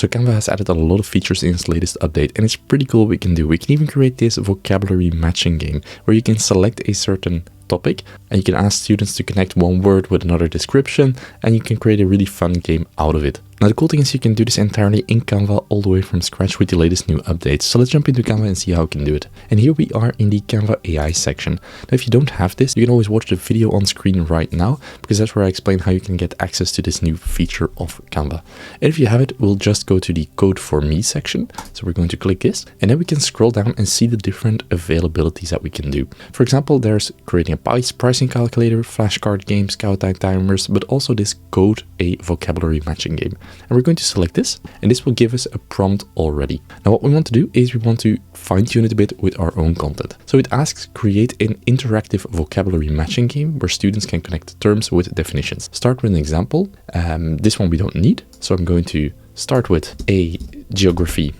So Canva has added a lot of features in its latest update, and it's pretty cool what we can do. We can even create this vocabulary matching game where you can select a certain topic and you can ask students to connect one word with another description, and you can create a really fun game out of it. Now the cool thing is you can do this entirely in Canva all the way from scratch with the latest new updates. So let's jump into Canva and see how we can do it. And here we are in the Canva AI section. Now if you don't have this, you can always watch the video on screen right now, because that's where I explain how you can get access to this new feature of Canva. And if you have it, we'll just go to the Code for Me section. So we're going to click this, and then we can scroll down and see the different availabilities that we can do. For example, there's creating a pricing calculator, flashcard games, countdown timers, but also this code a vocabulary matching game. And we're going to select this, and this will give us a prompt already. Now what we want to do is we want to fine tune it a bit with our own content. So it asks, create an interactive vocabulary matching game where students can connect terms with definitions. Start with an example. This one we don't need. So I'm going to start with a geography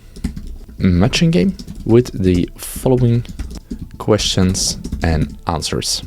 matching game with the following questions and answers.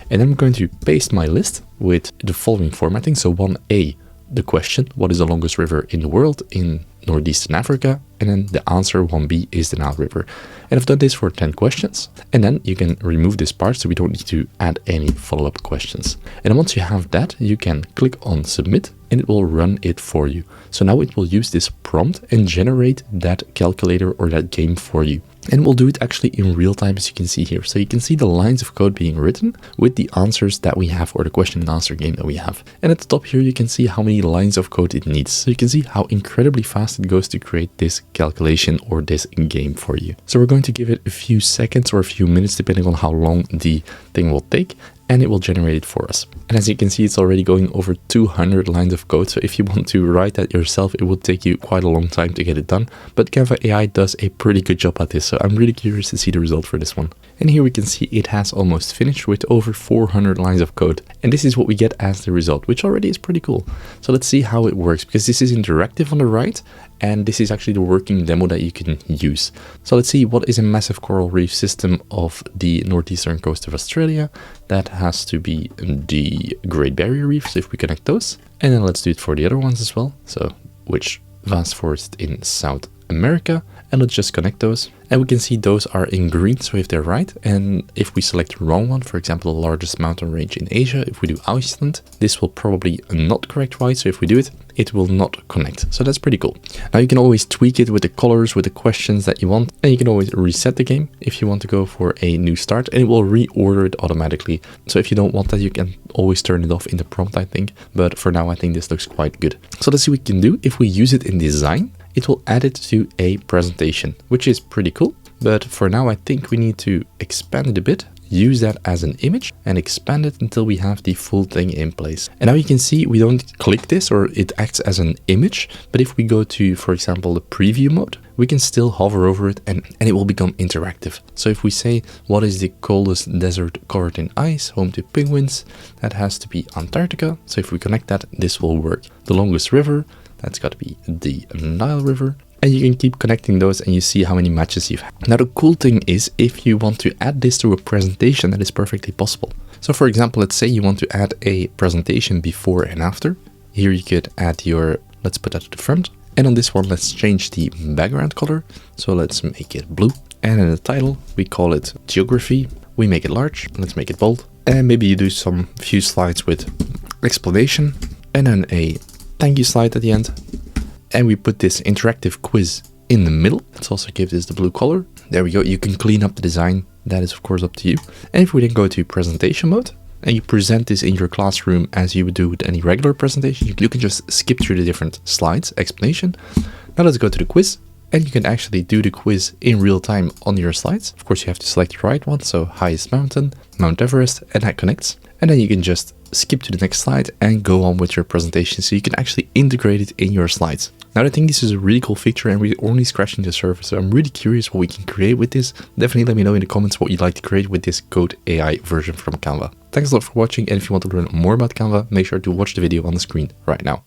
And I'm going to paste my list with the following formatting. So 1A, the question, what is the longest river in the world in Northeastern Africa? And then the answer 1B is the Nile River. And I've done this for 10 questions. And then you can remove this part so we don't need to add any follow-up questions. And once you have that, you can click on submit and it will run it for you. So now it will use this prompt and generate that calculator or that game for you. And we'll do it actually in real time, as you can see here. So you can see the lines of code being written with the answers that we have, or the question and answer game that we have. And at the top here, you can see how many lines of code it needs. So you can see how incredibly fast it goes to create this calculation or this game for you. So we're going to give it a few seconds or a few minutes, depending on how long the thing will take, and it will generate it for us. And as you can see, it's already going over 200 lines of code. So if you want to write that yourself, it will take you quite a long time to get it done. But Canva AI does a pretty good job at this. So I'm really curious to see the result for this one. And here we can see it has almost finished with over 400 lines of code. And this is what we get as the result, which already is pretty cool. So let's see how it works, because this is interactive on the right. And this is actually the working demo that you can use. So let's see, what is a massive coral reef system of the northeastern coast of Australia? That has to be the Great Barrier Reef. So if we connect those, and then let's do it for the other ones as well. So which vast forest in South America, and let's just connect those. And we can see those are in green, so if they're right, and if we select the wrong one, for example, the largest mountain range in Asia, if we do Iceland, this will probably not correct right, so if we do it, it will not connect. So that's pretty cool. Now you can always tweak it with the colors, with the questions that you want, and you can always reset the game if you want to go for a new start, and it will reorder it automatically. So if you don't want that, you can always turn it off in the prompt, I think, but for now I think this looks quite good. So let's see what we can do. If we use it in design, it will add it to a presentation, which is pretty cool. But for now, I think we need to expand it a bit, use that as an image and expand it until we have the full thing in place. And now you can see we don't click this or it acts as an image. But if we go to, for example, the preview mode, we can still hover over it and it will become interactive. So if we say, what is the coldest desert covered in ice, home to penguins? That has to be Antarctica. So if we connect that, this will work. The longest river, that's got to be the Nile River. And you can keep connecting those and you see how many matches you've had. Now the cool thing is, if you want to add this to a presentation, that is perfectly possible. So for example, let's say you want to add a presentation before and after. Here you could add your, let's put that to the front. And on this one, let's change the background color. So let's make it blue. And in the title, we call it Geography. We make it large. Let's make it bold. And maybe you do some few slides with explanation and then a thank you slide at the end. And we put this interactive quiz in the middle. Let's also give this the blue color. There we go. You can clean up the design. That is of course up to you. And if we then go to presentation mode and you present this in your classroom as you would do with any regular presentation, you can just skip through the different slides, explanation. Now let's go to the quiz. And you can actually do the quiz in real time on your slides. Of course, you have to select the right one. So highest mountain, Mount Everest, and that connects. And then you can just skip to the next slide and go on with your presentation. So you can actually integrate it in your slides. Now I think this is a really cool feature and we're only scratching the surface. So I'm really curious what we can create with this. Definitely let me know in the comments what you'd like to create with this Code AI version from Canva. Thanks a lot for watching. And if you want to learn more about Canva, make sure to watch the video on the screen right now.